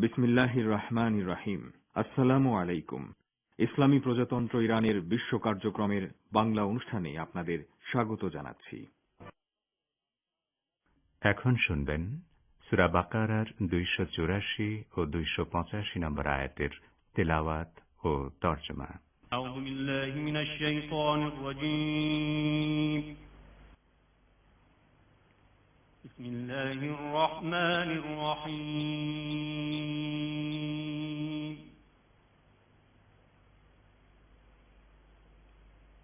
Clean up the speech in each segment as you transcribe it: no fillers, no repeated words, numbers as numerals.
বিসমিল্লাহির রহমানির রহিম। আসসালামু আলাইকুম। ইসলামী প্রজাতন্ত্র ইরানের বিশ্ব কার্যক্রমের বাংলা অনুষ্ঠানে আপনাদের স্বাগত জানাচ্ছি। এখন শুনবেন সূরা বাকারার 284 ও 285 নম্বর আয়াতের তেলাওয়াত ও তরজমা। আউযু বিল্লাহি মিনাশ শাইতানির রাজীম। বিসমিল্লাহির রহমানির রহিম।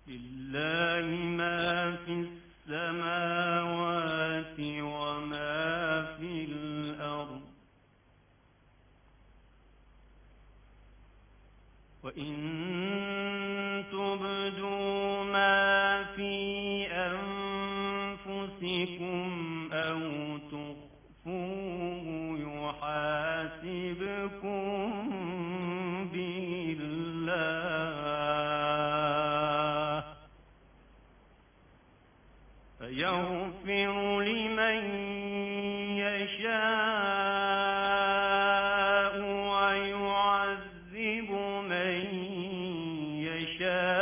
লিল্লাহি মা ফিস সামাওয়াতি ওয়া মা ফিল আরদ ওয়া ইন তুবদু মা ফি আনফুসিকুম আও তুখফুহু ইউহাসিবকুম বিল্লাহ ফায়াগফিরু লিমান ইয়াশা'উ ওয়া ইউ'আযযিবু মান ইয়াশা',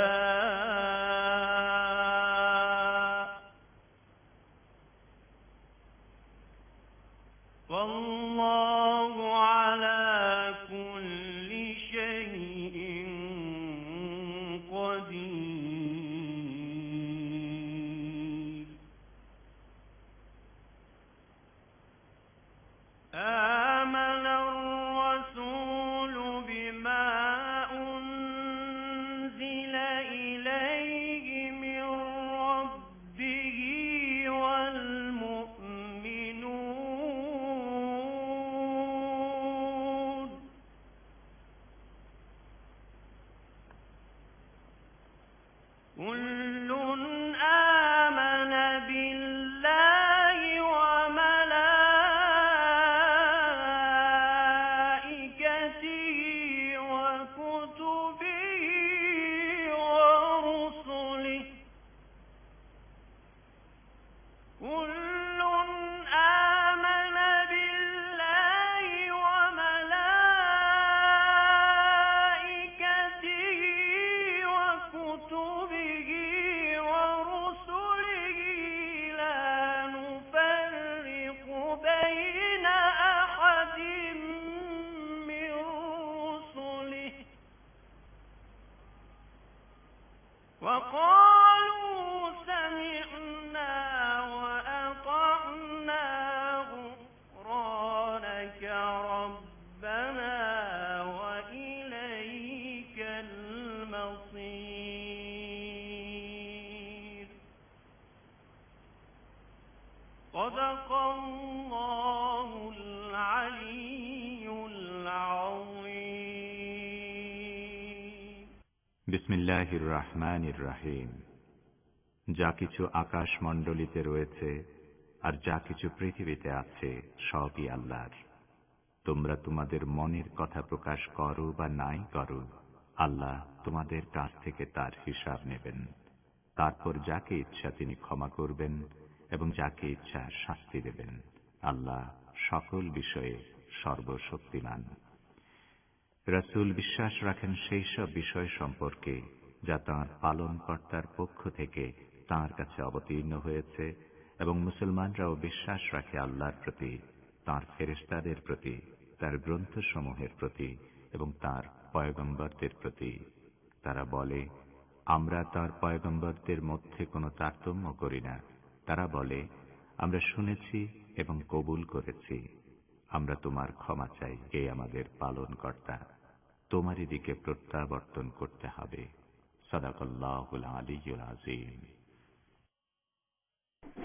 ওয়াল্লাহু আলা কুল্লি শাইইন কাদির। আমানার রাসূলু বিমা উনজিলা ইলাইহি মির রাব্বিহি ওয়াল মুমিনুন কুল্লুন আমানা বিল্লাহি ওয়া মালাইকাতিহি ওয়া কুতুবিহি ওয়া রুসুলিহি কুল্লুন আমানা বিল্লাহি ওয়া মালাইকাতিহি ওয়া কুতুবিহি ওয়া রুসুলিহি লা নুফাররিকু বাইনা আহাদিম মির রুসুলিহি ওয়া ক্বালু সামি'না ওয়া আতা'না গুফরানাকা রাব্বানা ওয়া ইলাইকাল মাসীর। সাদাকাল্লাহুল আলিয়্যুল আযীম। বিসমিল্লাহির রহমানির রহিম। যা কিছু আকাশমণ্ডলীতে রয়েছে আর যা কিছু পৃথিবীতে আছে সবই আল্লাহর। তোমরা তোমাদের মনের কথা প্রকাশ করো বা নাই করো, আল্লাহ তোমাদের কাছ থেকে তার হিসাব নেবেন। তারপর যাকে ইচ্ছা তিনি ক্ষমা করবেন এবং যাকে ইচ্ছা শাস্তি দেবেন। আল্লাহ সকল বিষয়ে সর্বশক্তিমান। রাসূল বিশ্বাস রাখেন সেই সব বিষয় সম্পর্কে যা তাঁর পালনকর্তার পক্ষ থেকে তাঁর কাছে অবতীর্ণ হয়েছে, এবং মুসলমানরাও বিশ্বাস রাখে আল্লাহর প্রতি, তাঁর ফেরেশতাদের প্রতি, তার গ্রন্থসমূহের প্রতি এবং তাঁর পয়গম্বরদের প্রতি। তারা বলে, আমরা তাঁর পয়গম্বরদের মধ্যে কোনো তারতম্য করি না। তারা বলে, আমরা শুনেছি এবং কবুল করেছি। আমরা তোমার ক্ষমা চাই, হে আমাদের পালনকর্তা। তোমারই দিকে প্রত্যাবর্তন করতে হবে। সাদাকাল্লাহুল আলিয়্যুল আযীম।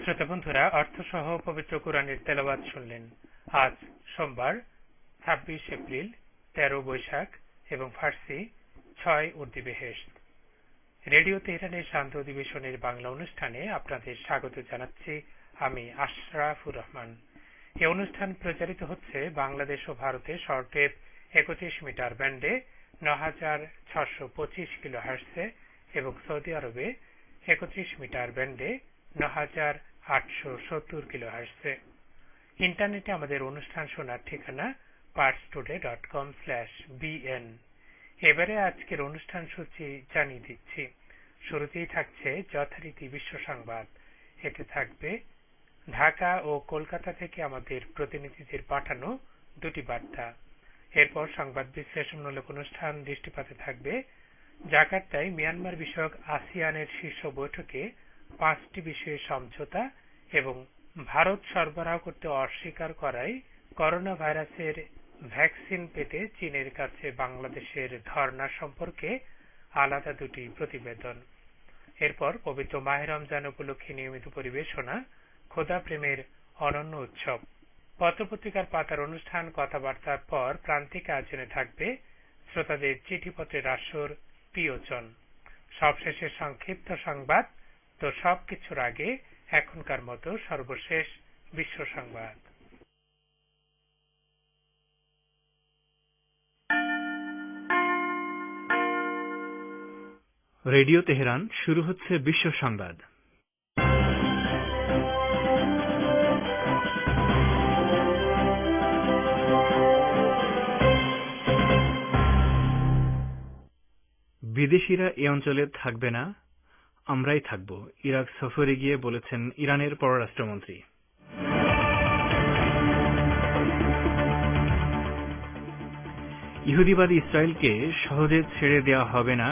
শ্রোতা বন্ধুরা, অর্থসহ পবিত্র কোরআনের তেলাওয়াত শুনলেন। আজ সোমবার 26 এপ্রিল, 13 বৈশাখ এবং ফার্সি 6 উর্দুবেহেশত। রেডিও তেহরানের শান্ত অধিবেশনের বাংলা অনুষ্ঠানে আপনাদের স্বাগত জানাচ্ছি আমি আশরাফুর রহমান। এই অনুষ্ঠান প্রচারিত হচ্ছে বাংলাদেশ ও ভারতে শর্টওয়েভ 31 মিটার ব্যান্ডে 9625 কিলোহার্টজে এবং সৌদি আরবে 31 মিটার ব্যান্ডে 9870 কিলোহার্টজে। ইন্টারনেটে আমাদের অনুষ্ঠান শোনার ঠিকানা parstoday.com/bn। এবারে আজকের অনুষ্ঠান সূচি জানিয়ে দিচ্ছি। শুরুতেই থাকছে যথারীতি বিশ্ব সংবাদ। এতে থাকবে ঢাকা ও কলকাতা থেকে আমাদের প্রতিনিধিদের পাঠানো দুটি বার্তা। এরপর সংবাদ বিশ্লেষণমূলক অনুষ্ঠান দৃষ্টিপাতে থাকবে জাকার্তায় মিয়ানমার বিষয়ক আসিয়ানের শীর্ষ বৈঠকে 5টি বিষয়ে সমঝোতা এবং ভারত সরবরাহ করতে অস্বীকার করায় করোনা ভাইরাসের ভ্যাকসিন পেতে চীনের কাছে বাংলাদেশের ধর্ণা সম্পর্কে আলাদা দুটি প্রতিবেদন। এরপর পবিত্র মাহে রমজান উপলক্ষে নিয়মিত পরিবেশনা খোদা প্রেমের অনন্য উৎসব। পত্রপত্রিকার পাতার অনুষ্ঠান কথাবার্তার পর প্রান্তিক আয়োজনে থাকবে শ্রোতাদের চিঠিপত্রের আসর প্রিয়জন। সবশেষে সংক্ষিপ্ত সংবাদ। তো সবকিছুর আগে এখনকার মতো সর্বশেষ বিশ্ব সংবাদ। রেডিও তেহরান, শুরু হচ্ছে বিশ্ব সংবাদ। বিদেশিরা এ অঞ্চলে থাকবে না, আমরাই থাকব, ইরাক সফরে গিয়ে বলেছেন ইরানের পররাষ্ট্রমন্ত্রী। ইহুদিবাদী ইসরায়েলকে সহজে ছেড়ে দেওয়া হবে না,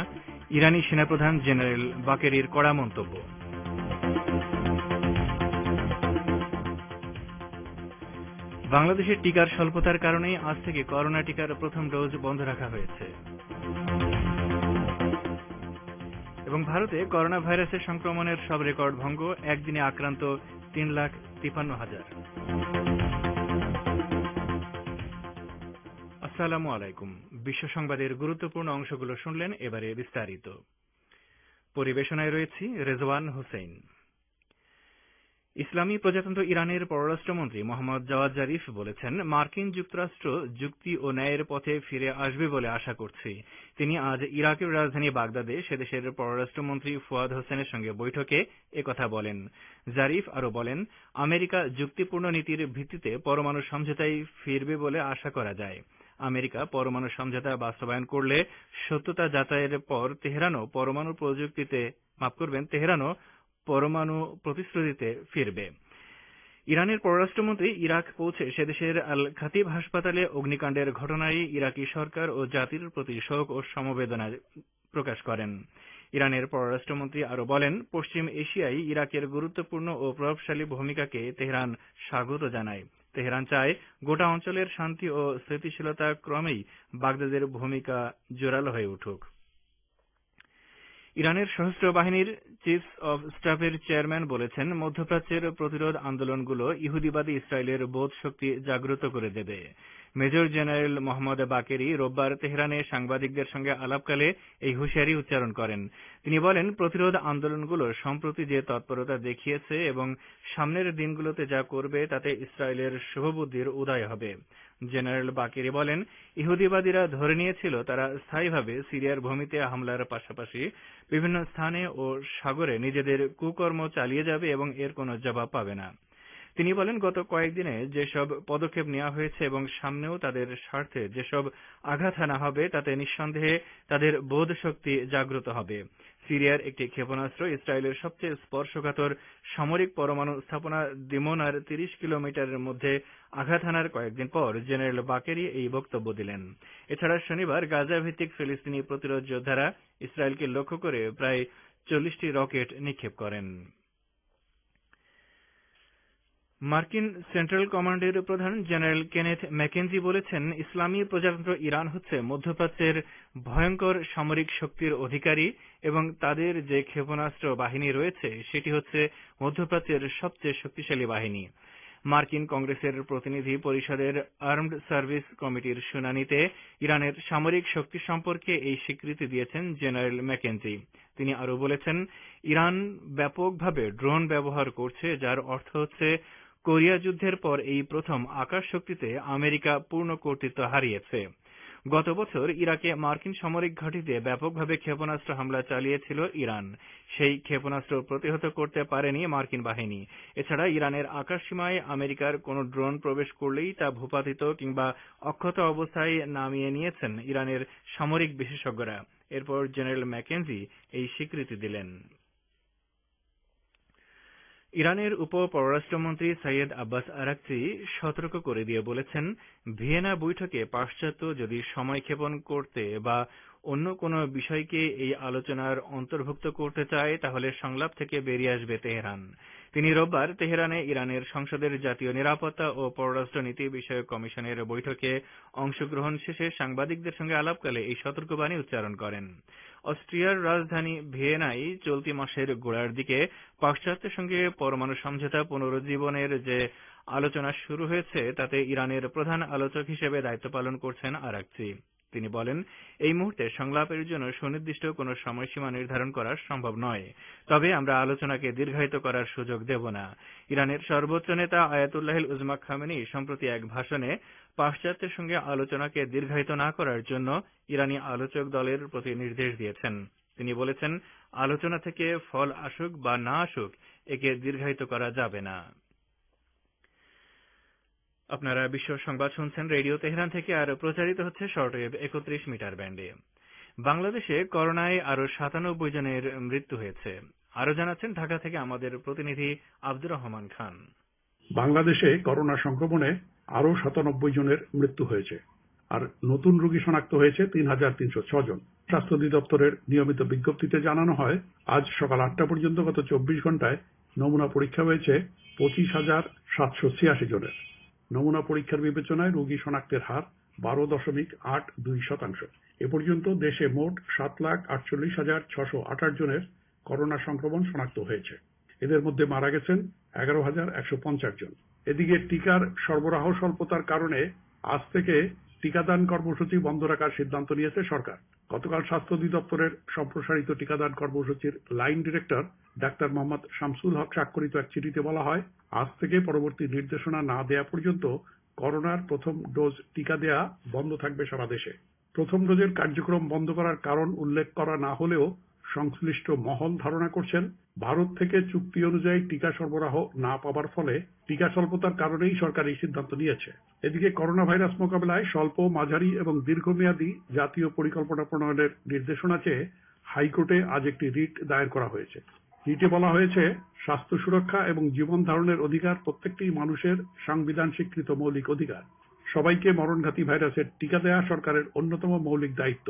ইরানি সেনাপ্রধান জেনারেল বাকেরির কড়া মন্তব্য। বাংলাদেশের টিকার স্বল্পতার কারণে আজ থেকে করোনা টিকার প্রথম ডোজ বন্ধ রাখা হয়েছে। এবং ভারতে করোনা ভাইরাসের সংক্রমণের সব রেকর্ড ভঙ্গ, একদিনে আক্রান্ত 3,53,000। আসসালামু আলাইকুম। বিশ্ব সংবাদের গুরুত্বপূর্ণ অংশগুলো শুনলেন, এবারে বিস্তারিত। পরিবেশনায় রয়েছি রেজওয়ান হোসেন। ইসলামী প্রজাতন্ত্র ইরানের পররাষ্ট্রমন্ত্রী মোহাম্মদ জাওয়াদ জারিফ বলেছেন, মার্কিন যুক্তরাষ্ট্র যুক্তি ও ন্যায়ের পথে ফিরে আসবে বলে আশা করছি। তিনি আজ ইরাকের রাজধানী বাগদাদে সেদেশের পররাষ্ট্রমন্ত্রী ফুয়াদ হোসেনের সঙ্গে বৈঠকে একথা বলেন। জারিফ আরও বলেন, আমেরিকা যুক্তিপূর্ণ নীতির ভিত্তিতে পরমাণু সমঝোতায় ফিরবে বলে আশা করা যায়। আমেরিকা পরমাণু সমঝোতা বাস্তবায়ন করলে সত্যতা যাচাইয়ের পর তেহরানও পরমাণু প্রতিশ্রুতিতে ফিরবে। ইরানের পররাষ্ট্রমন্ত্রী ইরাক পৌঁছে সেদেশের আল খাতিব হাসপাতালে অগ্নিকাণ্ডের ঘটনায় ইরাকি সরকার ও জাতির প্রতি শোক ও সমবেদনা প্রকাশ করেন। ইরানের পররাষ্ট্রমন্ত্রী আরও বলেন, পশ্চিম এশিয়ায় ইরাকের গুরুত্বপূর্ণ ও প্রভাবশালী ভূমিকাকে তেহরান স্বাগত জানায়। তেহরান চায় গোটা অঞ্চলের শান্তি ও স্থিতিশীলতা ক্রমেই বাগদাদের ভূমিকা জোরালো হয়ে উঠুক। ইরানের সশস্ত্র বাহিনীর চিফস অব স্টাফের চেয়ারম্যান বলেছেন, মধ্যপ্রাচ্যের প্রতিরোধ আন্দোলনগুলো ইহুদিবাদী ইসরায়েলের বোধ শক্তি জাগ্রত করে দেবে। মেজর জেনারেল মোহাম্মদ বাকেরি রোববার তেহরানে সাংবাদিকদের সঙ্গে আলাপকালে এই হুঁশিয়ারি উচ্চারণ করেন। তিনি বলেন, প্রতিরোধ আন্দোলনগুলো সম্প্রতি যে তৎপরতা দেখিয়েছে এবং সামনের দিনগুলোতে যা করবে তাতে ইসরায়েলের শুভবুদ্ধির উদয় হবে। জেনারেল বাকেরি বলেন, ইহুদিবাদীরা ধরে নিয়েছিল তারা স্থায়ীভাবে সিরিয়ার ভূমিতে হামলার পাশাপাশি বিভিন্ন স্থানে ও সাগরে নিজেদের কুকর্ম চালিয়ে যাবে এবং এর কোনো জবাব পাবে না। তিনি বলেন, গত কয়েকদিনে যেসব পদক্ষেপ নেওয়া হয়েছে এবং সামনেও তাদের স্বার্থে যেসব আঘাত হানা হবে তাতে নিঃসন্দেহে তাদের বোধ শক্তি জাগ্রত হবে। সিরিয়ার একটি ক্ষেপণাস্ত্র ইসরায়েলের সবচেয়ে স্পর্শকাতর সামরিক পরমাণু স্থাপনা দিমোনার 30 কিলোমিটারের মধ্যে আঘাত হানার কয়েকদিন পর জেনারেল বাকেরি এই বক্তব্য দিলেন। এছাড়া শনিবার গাজা ভিত্তিক ফিলিস্তিনি প্রতিরোধ যোদ্ধারা ইসরায়েলকে লক্ষ্য করে প্রায় 40টি রকেট নিক্ষেপ করেন। মার্কিন সেন্ট্রাল কমান্ডের প্রধান জেনারেল কেনেথ ম্যাকেনজি বলেছেন, ইসলামী প্রজাতন্ত্র ইরান হচ্ছে মধ্যপ্রাচ্যের ভয়ঙ্কর সামরিক শক্তির অধিকারী এবং তাদের যে ক্ষেপণাস্ত্র বাহিনী রয়েছে সেটি হচ্ছে মধ্যপ্রাচ্যের সবচেয়ে শক্তিশালী বাহিনী। মার্কিন কংগ্রেসের প্রতিনিধি পরিষদের আর্মড সার্ভিস কমিটির শুনানিতে ইরানের সামরিক শক্তি সম্পর্কে এই স্বীকৃতি দিয়েছেন জেনারেল ম্যাকেনজি। তিনি আরও বলেছেন, ইরান ব্যাপকভাবে ড্রোন ব্যবহার করছে, যার অর্থ হচ্ছে কোরিয়া যুদ্ধের পর এই প্রথম আকাশ শক্তিতে আমেরিকা পূর্ণ কর্তৃত্ব হারিয়েছে। গত বছর ইরাকে মার্কিন সামরিক ঘাঁটিতে ব্যাপকভাবে ক্ষেপণাস্ত্র হামলা চালিয়েছিল ইরান। সেই ক্ষেপণাস্ত্র প্রতিহত করতে পারেনি মার্কিন বাহিনী। এছাড়া ইরানের আকাশসীমায় আমেরিকার কোনো ড্রোন প্রবেশ করলেই তা ভূপাতিত কিংবা অক্ষত অবস্থায় নামিয়ে নিয়েছেন ইরানের সামরিক বিশেষজ্ঞরা। এরপর জেনারেল ম্যাকেনজি এই স্বীকৃতি দিলেন। ইরানের উপ পররাষ্ট্রমন্ত্রী সৈয়দ আব্বাস আরাকচি সতর্ক করে দিয়ে বলেছেন, ভিয়েনা বৈঠকে পাশ্চাত্য যদি সময়ক্ষেপণ করতে বা অন্য কোনো বিষয়কে এই আলোচনার অন্তর্ভুক্ত করতে চায় তাহলে সংলাপ থেকে বেরিয়ে আসবে তেহরান। তিনি রোববার তেহরানে ইরানের সংসদের জাতীয় নিরাপত্তা ও পররাষ্ট্রনীতি বিষয়ক কমিশনের বৈঠকে অংশগ্রহণ শেষে সাংবাদিকদের সঙ্গে আলাপকালে এই সতর্কবাণী উচ্চারণ করেন। অস্ট্রিয়ার রাজধানী ভিয়েনায় চলতি মাসের গোড়ার দিকে পাশ্চাত্যের সঙ্গে পরমাণু সমঝোতা পুনরুজ্জীবনের যে আলোচনা শুরু হয়েছে তাতে ইরানের প্রধান আলোচক হিসেবে দায়িত্ব পালন করছেন আরাকচি। তিনি বলেন, এই মুহূর্তে সংলাপের জন্য সুনির্দিষ্ট কোনো সময়সীমা নির্ধারণ করা সম্ভব নয়, তবে আমরা আলোচনাকে দীর্ঘায়িত করার সুযোগ দেব না। ইরানের সর্বোচ্চ নেতা আয়াতুল্লাহিল উজমা খামেনি সম্প্রতি এক ভাষণে পাশ্চাত্যের সঙ্গে আলোচনাকে দীর্ঘায়িত না করার জন্য ইরানি আলোচক দলের প্রতি নির্দেশ দিয়েছেন। তিনি বলেছেন, আলোচনা থেকে ফল আসুক বা না আসুক, একে দীর্ঘায়িত করা যাবে না। আপনারা বিশ্ব সংবাদ শুনছেন রেডিও তেহরান থেকে, আর প্রচারিত হচ্ছে শর্টওয়েভ 31 মিটার ব্যান্ডে। বাংলাদেশে করোনায় আরো 97 জনের মৃত্যু হয়েছে। আরো জানাচ্ছেন ঢাকা থেকে আমাদের প্রতিনিধি আব্দুর রহমান খান। বাংলাদেশে করোনা সংক্রমণে আরো 97 জনের মৃত্যু হয়েছে, আর নতুন রোগী শনাক্ত হয়েছে 3306 জন। স্বাস্থ্য অধিদপ্তরের নিয়মিত বিজ্ঞপ্তিতে জানানো হয়, আজ সকাল 8টা পর্যন্ত গত 24 ঘন্টায় নমুনা পরীক্ষা হয়েছে 25,786 জনের। নমুনা পরীক্ষার বিবেচনায় রোগী শনাক্তের হার 12.82%। এ পর্যন্ত দেশে মোট 7,48,628 জনের করোনা সংক্রমণ শনাক্ত হয়েছে। এদের মধ্যে মারা গেছেন 11,150 জন। এদিকে টিকার সরবরাহ স্বল্পতার কারণে আজ থেকে টিকাদান কর্মসূচি বন্ধ রাখার সিদ্ধান্ত নিয়েছে সরকার। গতকাল স্বাস্থ্য অধিদপ্তরের সম্প্রসারিত টিকাদান কর্মসূচির line director doctor Mohammad Shamsul Haque স্বাক্ষরিত এক চিঠিতে বলা হয়, আজ থেকে পরবর্তী নির্দেশনা না দেয়া পর্যন্ত করোনার প্রথম ডোজ টিকা দেয়া বন্ধ থাকবে সারা দেশে। প্রথম ডোজের কার্যক্রম বন্ধ করার কারণ উল্লেখ করা না হলেও সংশ্লিষ্ট মহল ধারণা করছেন, ভারত থেকে চুক্তি অনুযায়ী টিকা সরবরাহ না পাওয়ার ফলে টিকা স্বল্পতার কারণেই সরকার এই সিদ্ধান্ত নিয়েছে। এদিকে করোনা ভাইরাস মোকাবেলায় স্বল্প, মাঝারি এবং দীর্ঘমেয়াদী জাতীয় পরিকল্পনা প্রণয়নের নির্দেশনা চেয়ে হাইকোর্টে আজ একটি রিট দায়ের করা হয়েছে। রিটে বলা হয়েছে, স্বাস্থ্য সুরক্ষা এবং জীবন ধারণের অধিকার প্রত্যেকটি মানুষের সংবিধান স্বীকৃত মৌলিক অধিকার। সবাইকে মরণঘাতী ভাইরাসের টিকা দেয়া সরকারের অন্যতম মৌলিক দায়িত্ব।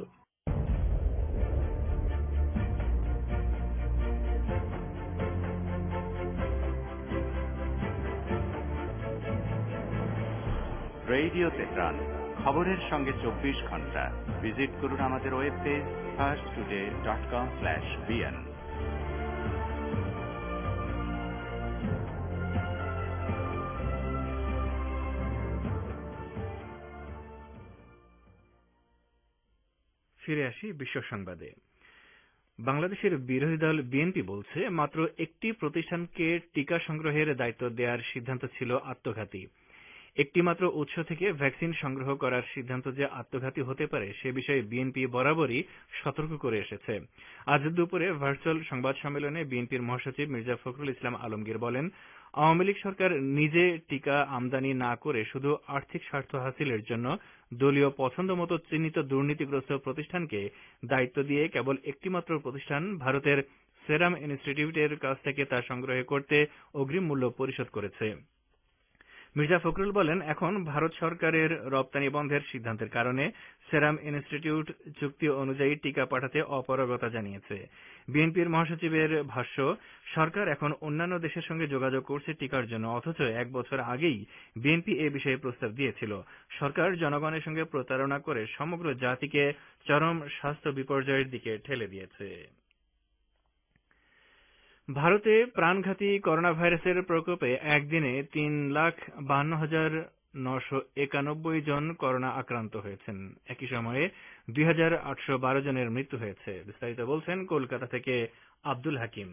রেডিও তেহরান, খবরের সঙ্গে 24 ঘন্টা। ভিজিট করুন আমাদের ওয়েব পেজ firsttoday.com/bn। ফিরে আসি বিশ্ব সংবাদে। বাংলাদেশের বিরোধী দল বিএনপি বলছে, মাত্র একটি প্রতিষ্ঠানকে টিকা সংগ্রহের দায়িত্ব দেওয়ার সিদ্ধান্ত ছিল আত্মঘাতী। একটি মাত্র উৎস থেকে ভ্যাকসিন সংগ্রহ করার সিদ্ধান্ত যে আত্মঘাতী হতে পারে সে বিষয়ে বিএনপি বরাবরই সতর্ক করে এসেছে। আজ দুপুরে ভার্চুয়াল সংবাদ সম্মেলনে বিএনপির মহাসচিব মির্জা ফখরুল ইসলাম আলমগীর বলেন, আওয়ামী লীগ সরকার নিজে টিকা আমদানি না করে শুধু আর্থিক স্বার্থ হাসিলের জন্য দলীয় পছন্দমতো চিহ্নিত দুর্নীতিগ্রস্ত প্রতিষ্ঠানকে দায়িত্ব দিয়ে কেবল একটিমাত্র প্রতিষ্ঠান ভারতের সেরাম ইনস্টিটিউটের কাছ থেকে তা সংগ্রহ করতে অগ্রিম মূল্য পরিশোধ করেছে। মির্জা ফখরুল বলেন, এখন ভারত সরকারের রপ্তানি বন্ধের সিদ্ধান্তের কারণে সেরাম ইনস্টিটিউট চুক্তি অনুযায়ী টিকা পাঠাতে অপারগতা জানিয়েছে। বিএনপির মহাসচিবের ভাষ্য, সরকার এখন অন্যান্য দেশের সঙ্গে যোগাযোগ করছে টিকার জন্য, অথচ 1 বছর আগেই বিএনপি এ বিষয়ে প্রস্তাব দিয়েছিল। সরকার জনগণের সঙ্গে প্রতারণা করে সমগ্র জাতিকে চরম স্বাস্থ্য বিপর্যয়ের দিকে ঠেলে দিয়েছে। ভারতে প্রাণঘাতী করোনা ভাইরাসের প্রকোপে একদিনে 3,52,991 জন করোনা আক্রান্ত হয়েছেন। একই সময়ে 2,812 জনের মৃত্যু হয়েছে। বিস্তারিত বলছেন কলকাতা থেকে আব্দুল হাকিম।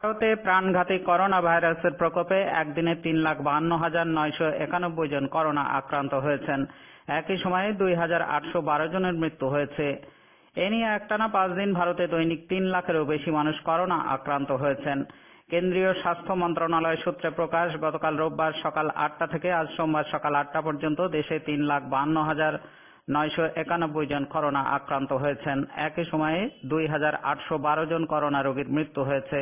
ভারতে প্রাণঘাতী করোনা ভাইরাসের প্রকোপে একদিনে 3,52,991 জন করোনা আক্রান্ত হয়েছেন। একই সময়ে 2,812 জনের মৃত্যু হয়েছে। এ নিয়ে একটানা 5 দিন ভারতে দৈনিক 3 লাখেরও বেশি মানুষ করোনা আক্রান্ত হয়েছেন। কেন্দ্রীয় স্বাস্থ্য মন্ত্রণালয় সূত্রে প্রকাশ, গতকাল রোববার সকাল 8টা থেকে আজ সোমবার সকাল 8টা পর্যন্ত দেশে 3,52,991 জন করোনা আক্রান্ত হয়েছেন। একই সময়ে 2,812 জন করোনা রোগীর মৃত্যু হয়েছে।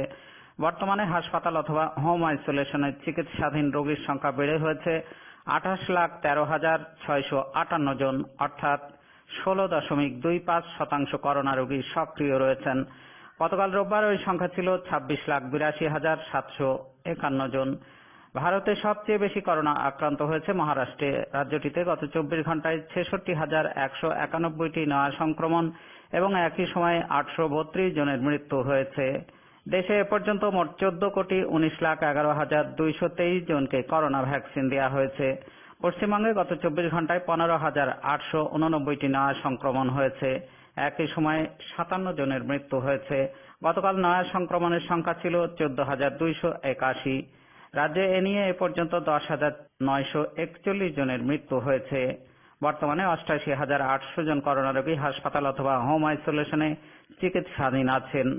বর্তমানে হাসপাতাল অথবা হোম আইসোলেশনে চিকিৎসাধীন রোগীর সংখ্যা বেড়ে হয়েছে 28,13,658 জন, অর্থাৎ 16.25% করোনা রোগী সক্রিয় রয়েছেন। গতকাল রোববার ওই সংখ্যা ছিল 26,82,751 জন। ভারতে সবচেয়ে বেশি করোনা আক্রান্ত হয়েছে মহারাষ্ট্রে। রাজ্যটিতে গত 24 ঘন্টায় 66,191টি নয়া সংক্রমণ এবং একই সময়ে 832 জনের মৃত্যু হয়েছে। দেশে এ পর্যন্ত মোট 14,19,11,223 জনকে করোনা ভ্যাকসিন দেওয়া হয়েছে। পশ্চিমবঙ্গে গত 24 ঘন্টায় 15,889টি নয়া সংক্রমণ হয়েছে। একই সময়ে 57 জনের মৃত্যু হয়েছে। গতকাল নয়া সংক্রমণের সংখ্যা ছিল 14,281। রাজ্যে এ নিয়ে এ পর্যন্ত 10,941 জনের মৃত্যু হয়েছে। বর্তমানে 88,800 জন করোনা রোগী হাসপাতাল অথবা হোম আইসোলেশনে চিকিৎসাধীন আছেন।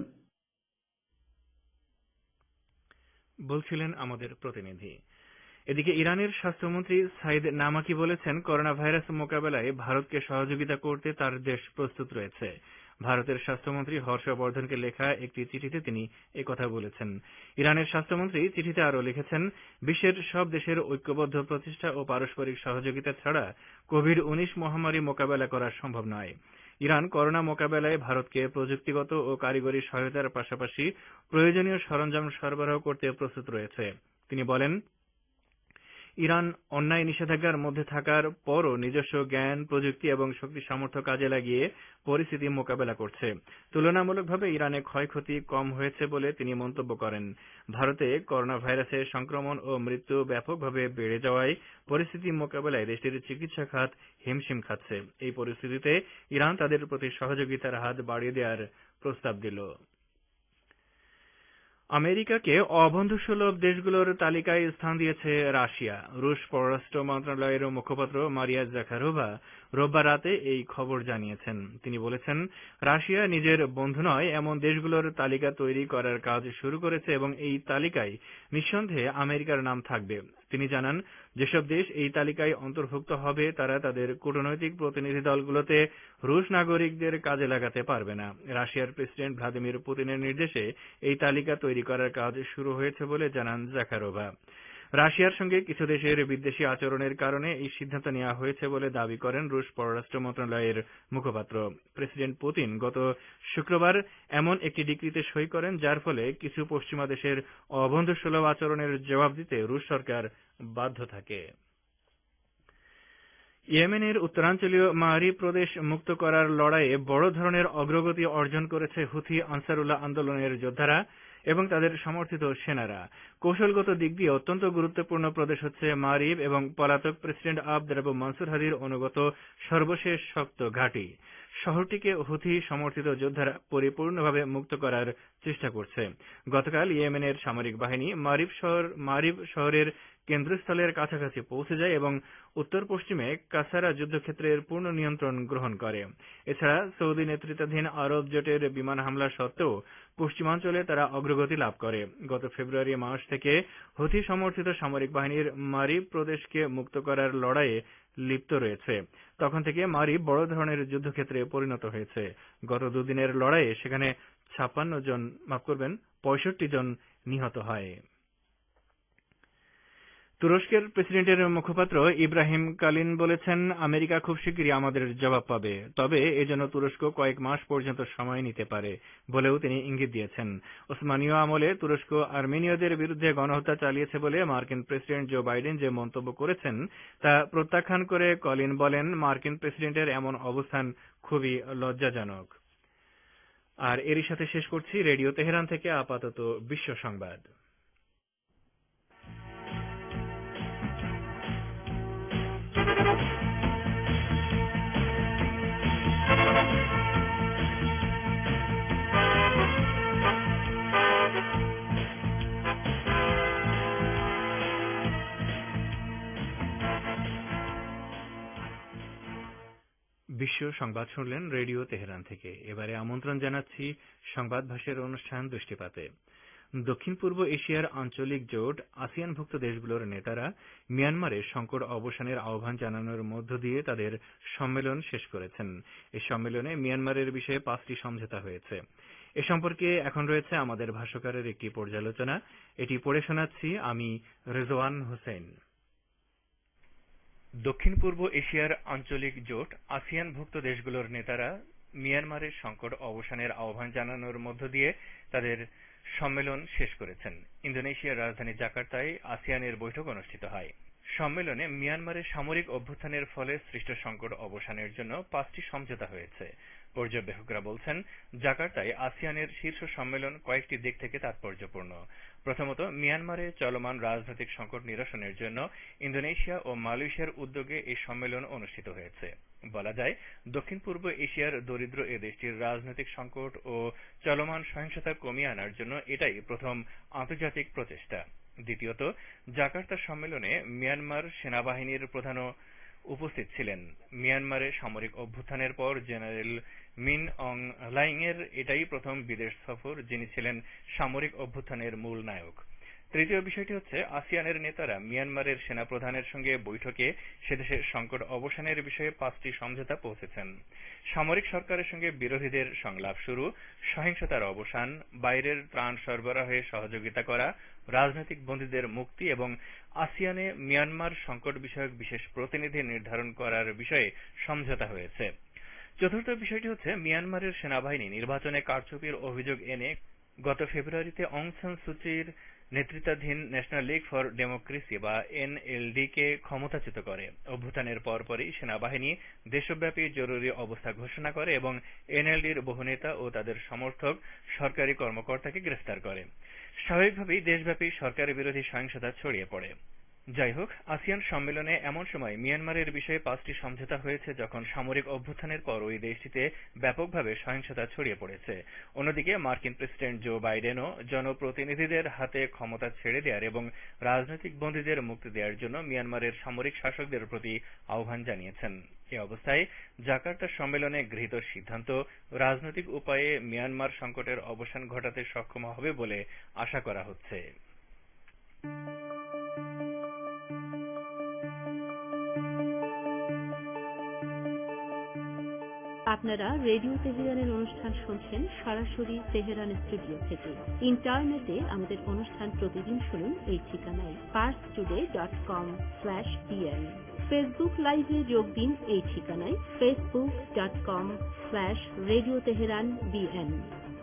বলছিলেন আমাদের প্রতিনিধি। এদিকে ইরানের স্বাস্থ্যমন্ত্রী সাইদ নামাকি বলেছেন, করোনা ভাইরাস মোকাবেলায় ভারতকে সহযোগিতা করতে তার দেশ প্রস্তুত রয়েছে। ভারতের স্বাস্থ্যমন্ত্রী হর্ষবর্ধনকে লেখা একটি চিঠিতে তিনি একথা বলেছেন। ইরানের স্বাস্থ্যমন্ত্রী চিঠিতে আরও লিখেছেন, বিশ্বের সব দেশের ঐক্যবদ্ধ প্রচেষ্টা ও পারস্পরিক সহযোগিতা ছাড়া কোভিড-19 মহামারী মোকাবেলা করা সম্ভব নয়। ইরান করোনা মোকাবেলায় ভারতকে প্রযুক্তিগত ও কারিগরি সহায়তার পাশাপাশি প্রয়োজনীয় সরঞ্জাম সরবরাহ করতে প্রস্তুত রয়েছে। তিনি বলেন, ইরান অন্যায় নিষেধাজ্ঞার মধ্যে থাকার পরও নিজস্ব জ্ঞান, প্রযুক্তি এবং শক্তি সামর্থ্য কাজে লাগিয়ে পরিস্থিতি মোকাবেলা করছে। তুলনামূলকভাবে ইরানে ক্ষয়ক্ষতি কম হয়েছে বলে তিনি মন্তব্য করেন। ভারতে করোনা ভাইরাসের সংক্রমণ ও মৃত্যু ব্যাপকভাবে বেড়ে যাওয়ায় পরিস্থিতি মোকাবেলায় দেশটির চিকিৎসা খাত হিমশিম খাচ্ছে। এই পরিস্থিতিতে ইরান তাদের প্রতি সহযোগিতার হাত বাড়িয়ে দেওয়ার প্রস্তাব দিল। আমেরিকাকে অবন্ধুসুলভ দেশগুলোর তালিকায় স্থান দিয়েছে রাশিয়া। রুশ পররাষ্ট্র মন্ত্রণালয়ের মুখপাত্র মারিয়া জাখারোভা রোববার রাতে এই খবর জানিয়েছেন। তিনি বলেছেন, রাশিয়া নিজের বন্ধু নয় এমন দেশগুলোর তালিকা তৈরি করার কাজ শুরু করেছে এবং এই তালিকায় নিঃসন্দেহে আমেরিকার নাম থাকবে। তিনি জানান, যেসব দেশ এই তালিকায় অন্তর্ভুক্ত হবে তারা তাদের কূটনৈতিক প্রতিনিধি দলগুলোতে রুশ নাগরিকদের কাজে লাগাতে পারবে না। রাশিয়ার প্রেসিডেন্ট ভ্লাদিমির পুতিনের নির্দেশে এই তালিকা তৈরি করার কাজ শুরু হয়েছে বলে জানান জাখারোভা। রাশিয়ার সঙ্গে কিছু দেশের বিদ্বেষী আচরণের কারণে এই সিদ্ধান্ত নেওয়া হয়েছে বলে দাবি করেন রুশ পররাষ্ট্র মন্ত্রণালয়ের মুখপাত্র। প্রেসিডেন্ট পুতিন গত শুক্রবার এমন একটি ডিক্রিতে সই করেন, যার ফলে কিছু পশ্চিমা দেশের অবন্ধুসুলভ আচরণের জবাব দিতে রুশ সরকার বাধ্য থাকে। ইয়েমেনের উত্তরাঞ্চলীয় মারিব প্রদেশ মুক্ত করার লড়াইয়ে বড় ধরনের অগ্রগতি অর্জন করেছে হুথি আনসারুল্লাহ আন্দোলনের যোদ্ধারা এবং তাদের সমর্থিত সেনারা। কৌশলগত দিক দিয়ে অত্যন্ত গুরুত্বপূর্ণ প্রদেশ হচ্ছে মারিব এবং পলাতক প্রেসিডেন্ট আবদ রাব্বু মনসুর হাদির অনুগত সর্বশেষ শক্ত ঘাঁটি। শহরটিকে হুথি সমর্থিত যোদ্ধারা পরিপূর্ণভাবে মুক্ত করার চেষ্টা করছে। গতকাল ইয়েমেনের সামরিক বাহিনী মারিব শহরের কেন্দ্রস্থলের কাছাকাছি পৌঁছে যায় এবং উত্তর পশ্চিমে কাসারা যুদ্ধক্ষেত্রের পূর্ণ নিয়ন্ত্রণ গ্রহণ করে। এছাড়া সৌদি নেতৃত্বাধীন আরব জোটের বিমান হামলা সত্ত্বেও পশ্চিমাঞ্চলে তারা অগ্রগতি লাভ করে। গত ফেব্রুয়ারি মাস থেকে হুথি সমর্থিত সামরিক বাহিনীর মারিব প্রদেশকে মুক্ত করার লড়াইয়ে লিপ্ত রয়েছে। তখন থেকে মারিব বড় ধরনের যুদ্ধক্ষেত্রে পরিণত হয়েছে। গত দুদিনের লড়াইয়ে সেখানে 65 জন নিহত হয়। তুরস্কের প্রেসিডেন্টের মুখপাত্র ইব্রাহিম কালিন বলেছেন, আমেরিকা খুব শিগগিরই আমাদের জবাব পাবে, তবে এজন্য তুরস্ক কয়েক মাস পর্যন্ত সময় নিতে পারে বলেও তিনি ইঙ্গিত দিয়েছেন। ওসমানীয় আমলে তুরস্ক আর্মেনীয়দের বিরুদ্ধে গণহত্যা চালিয়েছে বলে মার্কিন প্রেসিডেন্ট জো বাইডেন যে মন্তব্য করেছেন তা প্রত্যাখ্যান করে কলিন বলেন, মার্কিন প্রেসিডেন্টের এমন অবস্থান খুবই লজ্জাজনক। আর এরই সাথে শেষ করছি রেডিও তেহরান থেকে আপাতত বিশ্ব সংবাদ। বিশ্ব সংবাদ শুনলেন রেডিও তেহরান থেকে। এবারে আমন্ত্রণ জানাচ্ছি সংবাদ ভাষের অনুষ্ঠান দৃষ্টিপাতে। দক্ষিণ পূর্ব এশিয়ার আঞ্চলিক জোট আসিয়ানভুক্ত দেশগুলোর নেতারা মিয়ানমারের সংকট অবসানের আহ্বান জানানোর মধ্য দিয়ে তাদের সম্মেলন শেষ করেছেন। এই সম্মেলনে মিয়ানমারের বিষয়ে 5টি সমঝোতা হয়েছে। এ সম্পর্কে এখন রয়েছে আমাদের ভাষ্যকারের একটি পর্যালোচনা। এটি পড়ে শোনাচ্ছি আমি রেজওয়ান হোসেন। দক্ষিণ পূর্ব এশিয়ার আঞ্চলিক জোট আসিয়ানভুক্ত দেশগুলোর নেতারা মিয়ানমারের সংকট অবসানের আহ্বান জানানোর মধ্য দিয়ে তাদের সম্মেলন শেষ করেছেন। ইন্দোনেশিয়ার রাজধানী জাকার্তায় আসিয়ানের বৈঠক অনুষ্ঠিত হয়। সম্মেলনে মিয়ানমারের সামরিক অভ্যুত্থানের ফলে সৃষ্ট সংকট অবসানের জন্য 5টি সমঝোতা হয়েছে। পর্যবেক্ষকরা বলছেন, জাকার্তায় আসিয়ানের শীর্ষ সম্মেলন কয়েকটি দিক থেকে তাৎপর্যপূর্ণ। প্রথমত, মিয়ানমারে চলমান রাজনৈতিক সংকট নিরসনের জন্য ইন্দোনেশিয়া ও মালয়েশিয়ার উদ্যোগে এই সম্মেলন অনুষ্ঠিত হয়েছে। বলা যায়, দক্ষিণ পূর্ব এশিয়ার দরিদ্র এ দেশটির রাজনৈতিক সংকট ও চলমান সহিংসতা কমিয়ে আনার জন্য এটাই প্রথম আন্তর্জাতিক প্রচেষ্টা। দ্বিতীয়ত, জাকার্তা সম্মেলনে মিয়ানমার সেনাবাহিনীর প্রধানও উপস্থিত ছিলেন। মিয়ানমারে সামরিক অভ্যুত্থানের পর জেনারেল মিন অং হ্লাইং এর এটাই প্রথম বিদেশ সফর, যিনি ছিলেন সামরিক অভ্যুত্থানের মূল নায়ক। তৃতীয় বিষয়টি হচ্ছে, আসিয়ানের নেতারা মিয়ানমারের সেনাপ্রধানের সঙ্গে বৈঠকে সেদেশের সংকট অবসানের বিষয়ে 5টি সমঝোতা পৌঁছেছেন। সামরিক সরকারের সঙ্গে বিরোধীদের সংলাপ শুরু, সহিংসতার অবসান, বাইরের ত্রাণ সরবরাহে সহযোগিতা করা, রাজনৈতিক বন্দীদের মুক্তি এবং আসিয়ানে মিয়ানমার সংকট বিষয়ক বিশেষ প্রতিনিধি নির্ধারণ করার বিষয়ে সমঝোতা হয়েছে। চতুর্থ বিষয়টি হচ্ছে, মিয়ানমারের সেনাবাহিনী নির্বাচনে কারচুপির অভিযোগ এনে গত ফেব্রুয়ারিতে অং সান সুচির নেতৃত্বাধীন ন্যাশনাল লীগ ফর ডেমোক্রেসি বা এনএলডি কে ক্ষমতাচ্যুত করে। অভ্যুত্থানের পরপরই সেনাবাহিনী দেশব্যাপী জরুরি অবস্থা ঘোষণা করে এবং এনএলডির বহু নেতা ও তাদের সমর্থক সরকারি কর্মকর্তাকে গ্রেফতার করে। স্বাভাবিকভাবেই দেশব্যাপী সরকার বিরোধী সহিংসতা ছড়িয়ে পড়ে। যাই হোক, আসিয়ান সম্মেলনে এমন সময় মিয়ানমারের বিষয়ে 5টি সমঝোতা হয়েছে যখন সামরিক অভ্যুত্থানের পর ওই দেশটিতে ব্যাপকভাবে সহিংসতা ছড়িয়ে পড়েছে। অন্যদিকে মার্কিন প্রেসিডেন্ট জো বাইডেনও জনপ্রতিনিধিদের হাতে ক্ষমতা ছেড়ে দেওয়ার এবং রাজনৈতিক বন্দীদের মুক্তি দেওয়ার জন্য মিয়ানমারের সামরিক শাসকদের প্রতি আহ্বান জানিয়েছেন। এ অবস্থায় জাকার্তা সম্মেলনে গৃহীত সিদ্ধান্ত রাজনৈতিক উপায়ে মিয়ানমার সংকটের অবসান ঘটাতে সক্ষম হবে বলে আশা করা হচ্ছে। আপনারা রেডিও তেহরানের অনুষ্ঠান শুনছেন সরাসরি তেহরান স্টুডিও থেকে। ইন্টারনেটে আমাদের অনুষ্ঠান প্রতিদিন শুনুন এই ঠিকানায় parstoday.com/pn। ফেসবুক লাইভে যোগ দিন এই ঠিকানায় facebook.com/Radio Tehran BN।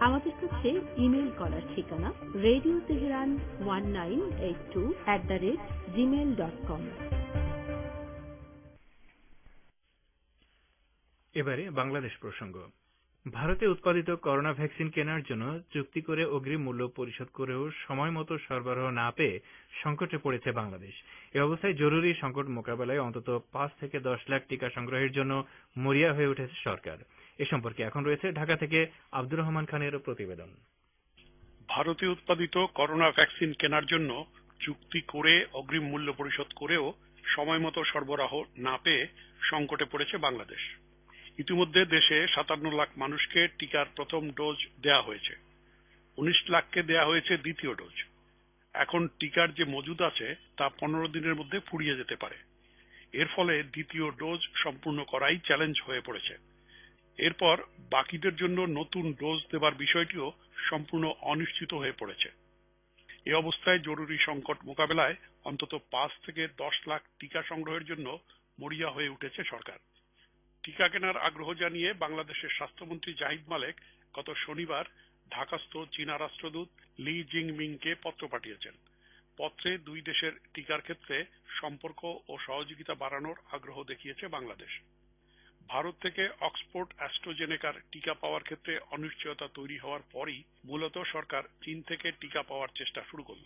আমাদের কাছে ইমেল করার ঠিকানা radioteheran1982@gmail.com। এবারে বাংলাদেশ প্রসঙ্গ। ভারতে উৎপাদিত করোনা ভ্যাকসিন কেনার জন্য চুক্তি করে অগ্রিম মূল্য পরিশোধ করেও সময় মতো সরবরাহ না পেয়ে সংকটে পড়েছে বাংলাদেশ। এ অবস্থায় জরুরি সংকট মোকাবেলায় অন্তত 5 থেকে 10 লাখ টিকা সংগ্রহের জন্য মরিয়া হয়ে উঠেছে সরকার। এ সম্পর্কে এখন রয়েছে ঢাকা থেকে আব্দুর রহমান খানের প্রতিবেদন। ভারতে উৎপাদিত করোনা ভ্যাকসিন কেনার জন্য চুক্তি করে অগ্রিম মূল্য পরিশোধ করেও সময় মতো সরবরাহ না পেয়ে সংকটে পড়েছে বাংলাদেশ। ইতিমধ্যে দেশে 57 লাখ মানুষকে টিকার প্রথম ডোজ দেয়া হয়েছে, 19 লাখকে দেয়া হয়েছে দ্বিতীয় ডোজ। এখন টিকার যে মজুদ আছে তা 15 দিনের মধ্যে ফুরিয়ে যেতে পারে। এর ফলে দ্বিতীয় ডোজ সম্পূর্ণ করাই চ্যালেঞ্জ হয়ে পড়েছে। এরপর বাকিদের জন্য নতুন ডোজ দেবার বিষয়টিও সম্পূর্ণ অনিশ্চিত হয়ে পড়েছে। এ অবস্থায় জরুরি সংকট মোকাবেলায় অন্তত 5 থেকে 10 লাখ টিকা সংগ্রহের জন্য মরিয়া হয়ে উঠেছে সরকার। টিকা কেনার আগ্রহ জানিয়ে বাংলাদেশের স্বাস্থ্যমন্ত্রী জাহিদ মালেক গত শনিবার ঢাকাস্থ চীনা রাষ্ট্রদূত লি জিংমিংকে পত্র পাঠিয়েছেন। পত্রে দুই দেশের টিকার ক্ষেত্রে সম্পর্ক ও সহযোগিতা বাড়ানোর আগ্রহ দেখিয়েছে বাংলাদেশ। ভারত থেকে অক্সফোর্ড অ্যাস্ট্রাজেনেকার টিকা পাওয়ার ক্ষেত্রে অনিশ্চয়তা তৈরি হওয়ার পরই মূলত সরকার চীন থেকে টিকা পাওয়ার চেষ্টা শুরু করল।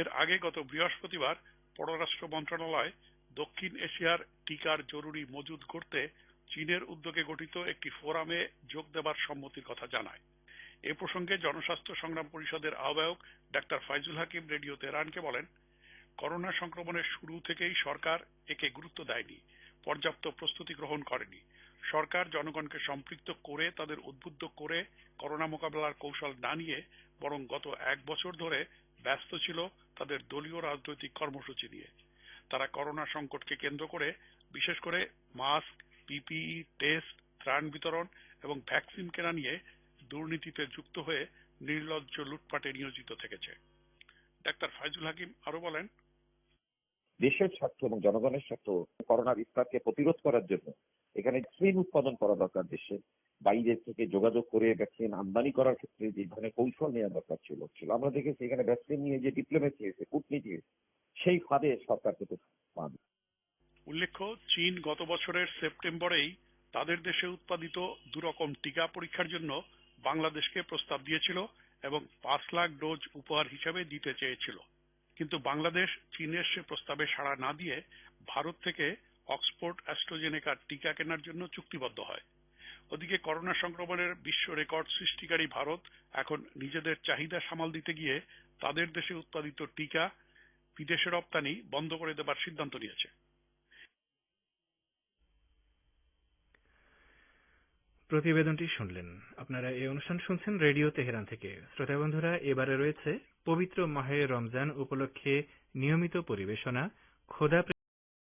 এর আগে গত বৃহস্পতিবার পররাষ্ট্র মন্ত্রণালয় দক্ষিণ এশিয়ার টিকার জরুরি মজুদ করতে চীনের উদ্যোগে গঠিত একটি ফোরামে যোগ দেবার সম্মতির কথা জানায়। এ প্রসঙ্গে জনস্বাস্থ্য সংগ্রাম পরিষদের আহ্বায়ক ডাক্তার ফাইজুল হাকিম রেডিও তেহরানকে বলেন, করোনা সংক্রমণের শুরু থেকেই সরকার একে গুরুত্ব দেয়নি, পর্যাপ্ত প্রস্তুতি গ্রহণ করেনি। সরকার জনগণকে সম্পৃক্ত করে তাদের উদ্বুদ্ধ করে করোনা মোকাবেলার কৌশল না নিয়ে বরং গত 1 বছর ধরে ব্যস্ত ছিল তাদের দলীয় রাজনৈতিক কর্মসূচি নিয়ে। তারা করোনা সংকটকে কেন্দ্র করে বিশেষ করে মাস্ক, পিপিই, টেস্ট, ত্রাণ বিতরণ এবং ভ্যাকসিন কেনা নিয়ে দুর্নীতিতে যুক্ত হয়ে নির্লজ্জ লুটপাটে নিয়োজিত থেকেছে। ডাক্তার ফাইজুল হাকিম আরো বলেন, দেশের স্বার্থ এবং জনগণের স্বার্থ করোনা বিস্তারকে প্রতিরোধ করার জন্য এখানে ভ্যাকসিন উৎপাদন করা দরকার। দেশে বাইরে থেকে যোগাযোগ করে ভ্যাকসিন আমদানি করার ক্ষেত্রে যে ধরনের কৌশল নেওয়া দরকার ছিল আমরা দেখেছি এখানে ভ্যাকসিন নিয়ে যে ডিপ্লোমেসি হয়েছে, কূটনীতি হয়েছে, সেই ফাঁদে সরকার কিন্তু পান। উল্লেখ্য, চীন গত বছরের সেপ্টেম্বরেই তাদের দেশে উৎপাদিত 2 রকম টিকা পরীক্ষার জন্য বাংলাদেশকে প্রস্তাব দিয়েছিল এবং 5 লাখ ডোজ উপহার হিসেবে দিতে চেয়েছিল। কিন্তু বাংলাদেশ চীনের সে প্রস্তাবে সাড়া না দিয়ে ভারত থেকে অক্সফোর্ড অ্যাস্ট্রাজেনেকার টিকা কেনার জন্য চুক্তিবদ্ধ হয়। ওদিকে করোনা সংক্রমণের বিশ্ব রেকর্ড সৃষ্টিকারী ভারত এখন নিজেদের চাহিদা সামাল দিতে গিয়ে তাদের দেশে উৎপাদিত টিকা বিদেশে রপ্তানি বন্ধ করে দেবার সিদ্ধান্ত নিয়েছে। প্রতিবেদনটি শুনলেন। আপনারা এই অনুষ্ঠান শুনছেন রেডিও তেহরান থেকে। শ্রোতা বন্ধুরা, এবারে রয়েছে পবিত্র মাহে রমজান উপলক্ষে নিয়মিত পরিবেশনা খোদা